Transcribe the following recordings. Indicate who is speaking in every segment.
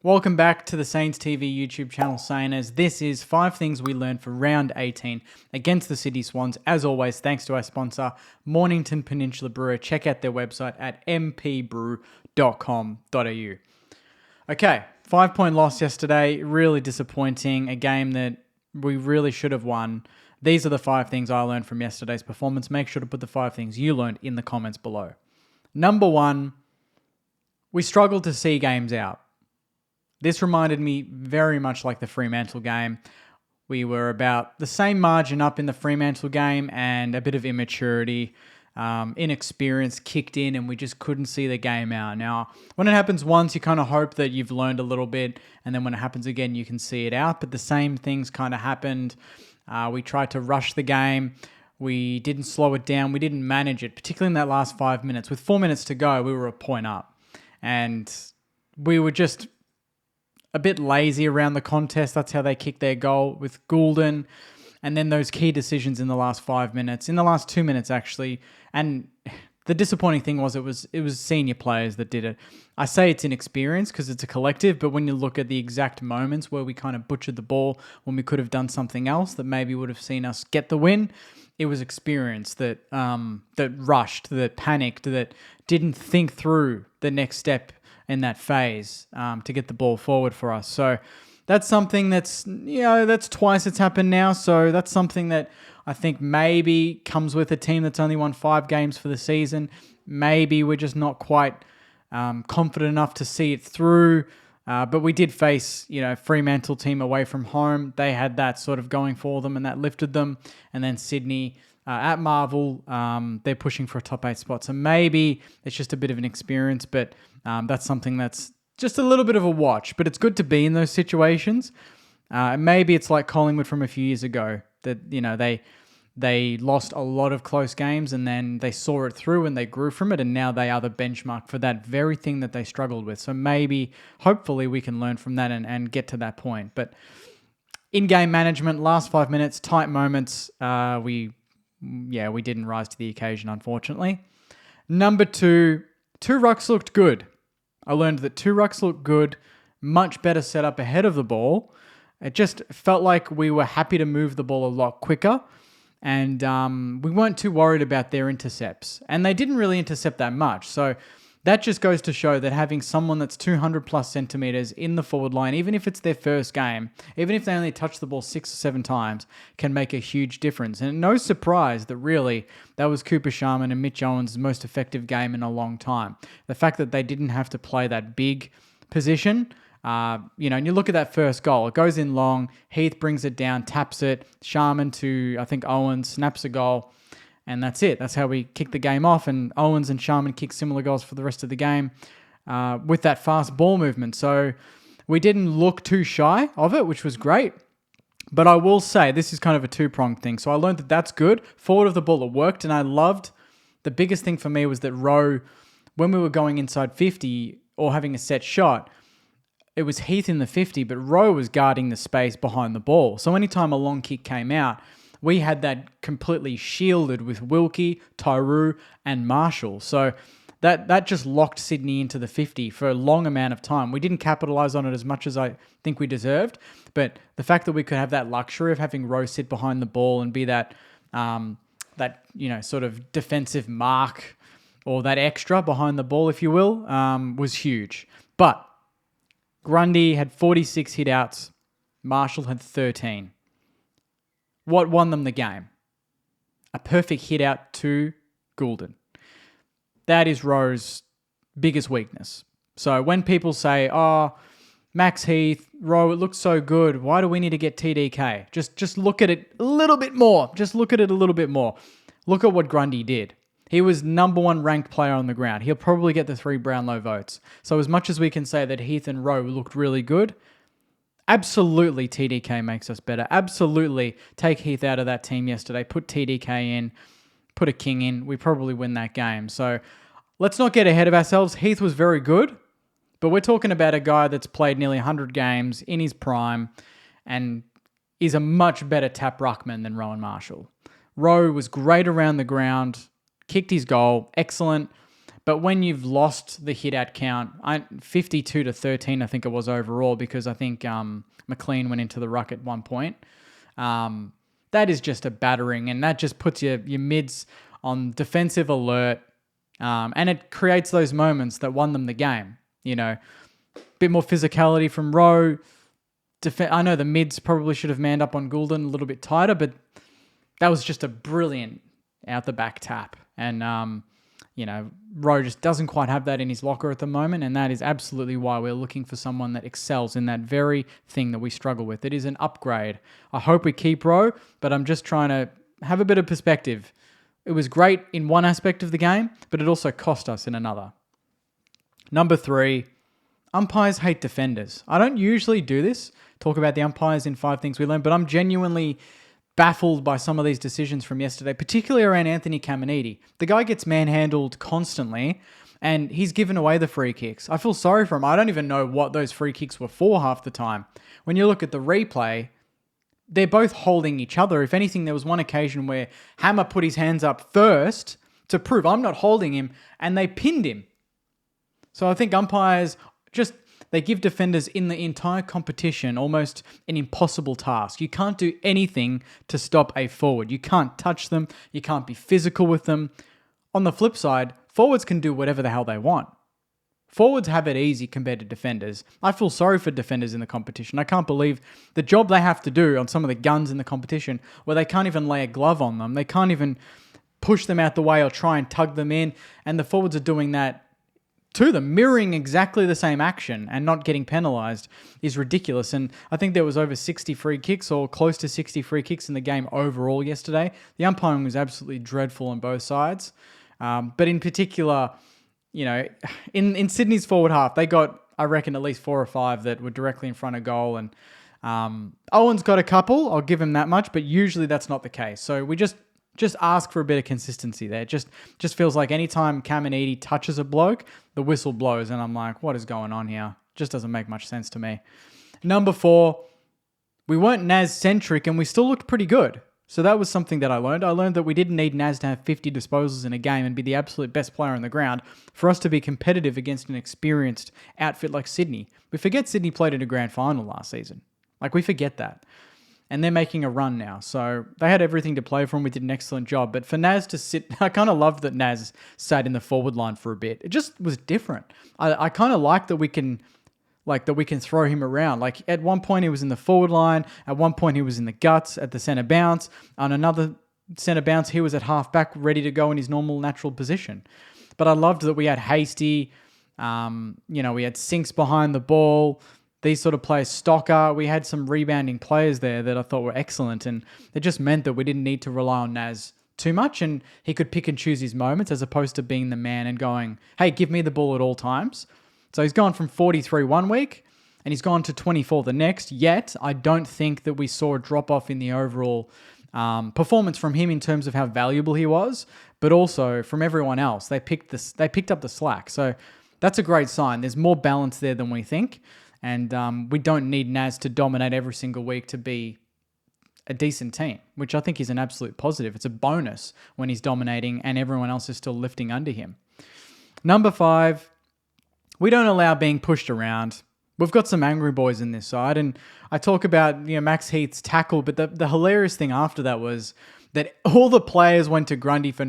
Speaker 1: Welcome back to the Saints TV YouTube channel, Sainers. This is 5 things we learned for round 18 against the Sydney Swans. As always, thanks to our sponsor, Mornington Peninsula Brewer. Check out their website at mpbrew.com.au. Okay, 5-point loss yesterday. Really disappointing. A game that we really should have won. These are the 5 things I learned from yesterday's performance. Make sure to put the 5 things you learned in the comments below. Number 1, we struggled to see games out. This reminded me very much like the Fremantle game. We were about the same margin up in the Fremantle game, and a bit of immaturity, inexperience kicked in, and we just couldn't see the game out. Now, when it happens once, you kind of hope that you've learned a little bit, and then when it happens again, you can see it out. But the same things kind of happened. We tried to rush the game. We didn't slow it down. We didn't manage it, particularly in that last 5 minutes. With 4 minutes to go, we were a point up, and we were just a bit lazy around the contest. That's how they kicked their goal with Goulden. And then those key decisions in the last 5 minutes, in the last 2 minutes actually. And the disappointing thing was it was senior players that did it. I say it's inexperience because it's a collective, but when you look at the exact moments where we kind of butchered the ball when we could have done something else that maybe would have seen us get the win, it was experience that rushed, that panicked, that didn't think through the next step in that phase to get the ball forward for us. So that's something that's twice it's happened now. So that's something that I think maybe comes with a team that's only won 5 games for the season. Maybe we're just not quite confident enough to see it through. But we did face, Fremantle team away from home. They had that sort of going for them, and that lifted them. And then Sydney at Marvel, they're pushing for a top 8 spot. So maybe it's just a bit of an experience, but that's something that's just a little bit of a watch. But it's good to be in those situations. Maybe it's like Collingwood from a few years ago that, they lost a lot of close games and then they saw it through and they grew from it, and now they are the benchmark for that very thing that they struggled with. So maybe, hopefully, we can learn from that and get to that point. But in-game management, last 5 minutes, tight moments, we didn't rise to the occasion, unfortunately. Number 2, 2 rucks looked good. I learned that 2 rucks looked good, much better set up ahead of the ball. It just felt like we were happy to move the ball a lot quicker. And we weren't too worried about their intercepts. And they didn't really intercept that much. So that just goes to show that having someone that's 200 plus centimeters in the forward line, even if it's their first game, even if they only touch the ball 6 or 7 times, can make a huge difference. And no surprise that really that was Cooper Sharman and Mitch Owens' most effective game in a long time. The fact that they didn't have to play that big position, and you look at that first goal, it goes in long, Heath brings it down, taps it, Sharman to, I think, Owens, snaps a goal, and that's it. That's how we kick the game off, and Owens and Sharman kick similar goals for the rest of the game with that fast ball movement. So we didn't look too shy of it, which was great. But I will say, this is kind of a two-pronged thing. So I learned that that's good. Forward of the ball, it worked, and I loved, the biggest thing for me was that Rowe, when we were going inside 50 or having a set shot, it was Heath in the 50, but Rowe was guarding the space behind the ball. So anytime a long kick came out, we had that completely shielded with Wilkie, Tyroo, and Marshall. So that just locked Sydney into the 50 for a long amount of time. We didn't capitalize on it as much as I think we deserved, but the fact that we could have that luxury of having Rowe sit behind the ball and be that sort of defensive mark, or that extra behind the ball, if you will, was huge. But Grundy had 46 hit-outs. Marshall had 13. What won them the game? A perfect hit-out to Goulden. That is Rowe's biggest weakness. So when people say, Max Heath, Rowe, it looks so good, why do we need to get TDK? Just look at it a little bit more. Look at what Grundy did. He was number 1 ranked player on the ground. He'll probably get the 3 Brownlow votes. So as much as we can say that Heath and Rowe looked really good, absolutely TDK makes us better. Absolutely take Heath out of that team yesterday, put TDK in, put a King in. We probably win that game. So let's not get ahead of ourselves. Heath was very good, but we're talking about a guy that's played nearly 100 games in his prime and is a much better tap ruckman than Rowan Marshall. Rowe was great around the ground, kicked his goal, excellent, But when you've lost the hit out count, 52-13, I think it was overall, because I think McLean went into the ruck at one point. That is just a battering, and that just puts your mids on defensive alert, and it creates those moments that won them the game. Bit more physicality from Rowe. I know the mids probably should have manned up on Goulden a little bit tighter, but that was just a brilliant out the back tap. And, Rowe just doesn't quite have that in his locker at the moment, and that is absolutely why we're looking for someone that excels in that very thing that we struggle with. It is an upgrade. I hope we keep Rowe, but I'm just trying to have a bit of perspective. It was great in one aspect of the game, but it also cost us in another. Number 3, umpires hate defenders. I don't usually do this, talk about the umpires in 5 things we learned, but I'm genuinely baffled by some of these decisions from yesterday, particularly around Anthony Caminiti. The guy gets manhandled constantly, and he's given away the free kicks. I feel sorry for him. I don't even know what those free kicks were for half the time. When you look at the replay, they're both holding each other. If anything, there was one occasion where Hammer put his hands up first to prove I'm not holding him, and they pinned him. So I think umpires they give defenders in the entire competition almost an impossible task. You can't do anything to stop a forward. You can't touch them. You can't be physical with them. On the flip side, forwards can do whatever the hell they want. Forwards have it easy compared to defenders. I feel sorry for defenders in the competition. I can't believe the job they have to do on some of the guns in the competition where they can't even lay a glove on them. They can't even push them out the way or try and tug them in. And the forwards are doing that to them, mirroring exactly the same action and not getting penalised is ridiculous. And I think there was over 60 free kicks or close to 60 free kicks in the game overall yesterday. The umpiring was absolutely dreadful on both sides. But in particular, in Sydney's forward half, they got, I reckon, at least 4 or 5 that were directly in front of goal. And Owen's got a couple, I'll give him that much, but usually that's not the case. So we just ask for a bit of consistency there. Just feels like anytime Caminiti touches a bloke, the whistle blows, and I'm like, what is going on here? Just doesn't make much sense to me. Number 4, we weren't Naz-centric, and we still looked pretty good. So that was something that I learned. I learned that we didn't need Naz to have 50 disposals in a game and be the absolute best player on the ground for us to be competitive against an experienced outfit like Sydney. We forget Sydney played in a grand final last season. We forget that. And they're making a run now. So they had everything to play for, and we did an excellent job. But for Naz to sit, I kind of loved that Naz sat in the forward line for a bit. It just was different. I kind of like that we can throw him around. At one point he was in the forward line. At one point he was in the guts at the centre bounce. On another centre bounce, he was at half back, ready to go in his normal natural position. But I loved that we had Hasty. We had Sinks behind the ball. These sort of players, Stocker, we had some rebounding players there that I thought were excellent, and it just meant that we didn't need to rely on Naz too much, and he could pick and choose his moments as opposed to being the man and going, hey, give me the ball at all times. So he's gone from 43 one week, and he's gone to 24 the next, yet I don't think that we saw a drop-off in the overall performance from him in terms of how valuable he was, but also from everyone else. They picked up the slack, so that's a great sign. There's more balance there than we think. And we don't need Naz to dominate every single week to be a decent team, which I think is an absolute positive. It's a bonus when he's dominating and everyone else is still lifting under him. Number 5, we don't allow being pushed around. We've got some angry boys in this side, and I talk about Max Heath's tackle, but the hilarious thing after that was that all the players went to Grundy for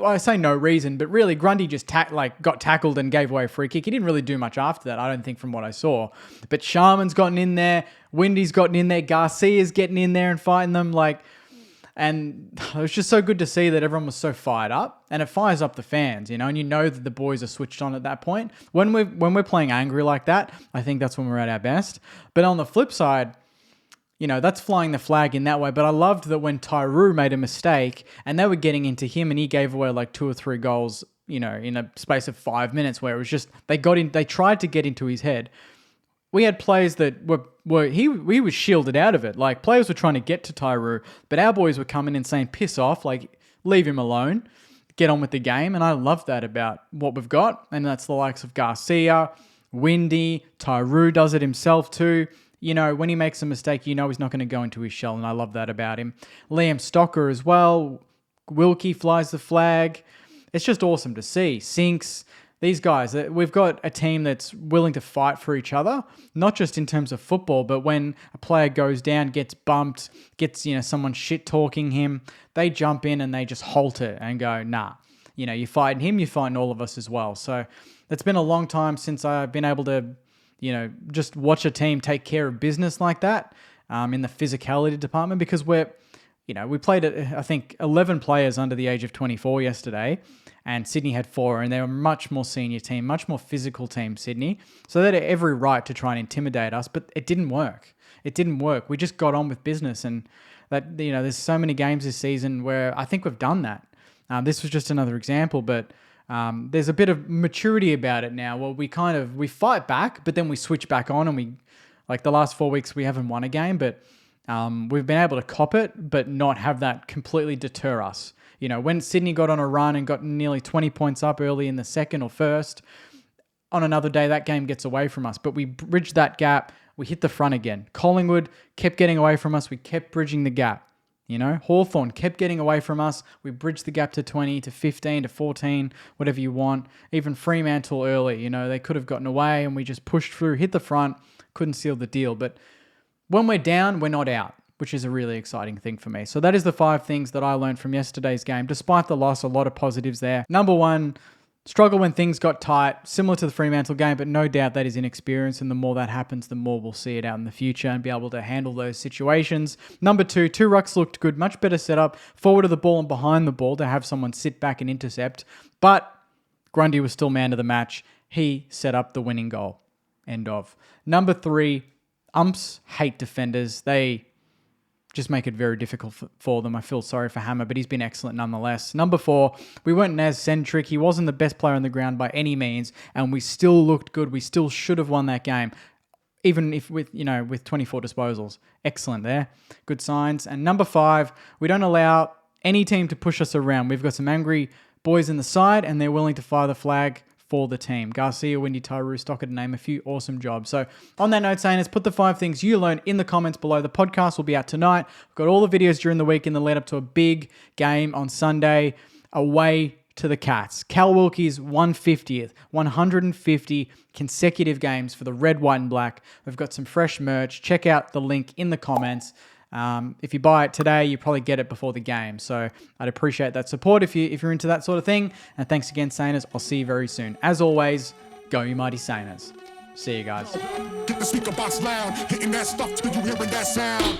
Speaker 1: I say no reason, but really Grundy just got tackled and gave away a free kick. He didn't really do much after that, I don't think, from what I saw. But Sharman's gotten in there, Windy's gotten in there, Garcia's getting in there and fighting them. And it was just so good to see that everyone was so fired up, and it fires up the fans, and that the boys are switched on at that point. When we're playing angry like that, I think that's when we're at our best. But on the flip side, that's flying the flag in that way. But I loved that when Tyroo made a mistake and they were getting into him and he gave away 2 or 3 goals, in a space of 5 minutes, where it was just, they tried to get into his head. We had players that he was shielded out of it. Players were trying to get to Tyroo, but our boys were coming and saying, piss off, leave him alone, get on with the game. And I love that about what we've got. And that's the likes of Garcia, Windy, Tyroo does it himself too. When he makes a mistake, he's not going to go into his shell, and I love that about him. Liam Stocker as well. Wilkie flies the flag. it's just awesome to see. Sinks, these guys, we've got a team that's willing to fight for each other, not just in terms of football, but when a player goes down, gets bumped, gets, someone shit talking him, they jump in and they just halt it and go, nah, you're fighting him, you're fighting all of us as well. So it's been a long time since I've been able to, just watch a team take care of business like that in the physicality department, because we played, I think, 11 players under the age of 24 yesterday, and Sydney had 4, and they were a much more senior team, much more physical team, Sydney. So they had every right to try and intimidate us, but it didn't work. It didn't work. We just got on with business, and that, there's so many games this season where I think we've done that. This was just another example, but there's a bit of maturity about it now. Well, we fight back, but then we switch back on, and like the last 4 weeks, we haven't won a game, but we've been able to cop it, but not have that completely deter us. When Sydney got on a run and got nearly 20 points up early in the second or first, on another day, that game gets away from us. But we bridged that gap. We hit the front again. Collingwood kept getting away from us. We kept bridging the gap. Hawthorn kept getting away from us. We bridged the gap to 20, to 15, to 14, whatever you want. Even Fremantle early, they could have gotten away, and we just pushed through, hit the front, couldn't seal the deal. But when we're down, we're not out, which is a really exciting thing for me. So that is the 5 things that I learned from yesterday's game. Despite the loss, a lot of positives there. Number 1, struggle when things got tight, similar to the Fremantle game, but no doubt that is inexperience, and the more that happens, the more we'll see it out in the future and be able to handle those situations. Number 2, 2 rucks looked good, much better setup, forward of the ball and behind the ball to have someone sit back and intercept. But Grundy was still man of the match. He set up the winning goal. End of. Number 3, umps hate defenders. They just make it very difficult for them. I feel sorry for Hammer, but he's been excellent nonetheless. Number 4, we weren't Naz-centric. He wasn't the best player on the ground by any means, and we still looked good. We still should have won that game, even if with 24 disposals. Excellent there. Good signs. And number 5, we don't allow any team to push us around. We've got some angry boys in the side, and they're willing to fire the flag for the team. Garcia, Windy, Tyroo, Stocker to name a few. Awesome job. So on that note, Sainers, put the 5 things you learned in the comments below. The podcast will be out tonight. We've got all the videos during the week in the lead up to a big game on Sunday away to the Cats. Cal Wilkie's 150 consecutive games for the red, white and black. We've got some fresh merch. Check out the link in the comments. If you buy it today, you probably get it before the game. So I'd appreciate that support if you're into that sort of thing. And thanks again, Sainers. I'll see you very soon. As always, go you mighty Sainers. See you guys.
Speaker 2: Get the speaker box loud, hitting that stuff till you hearing that sound.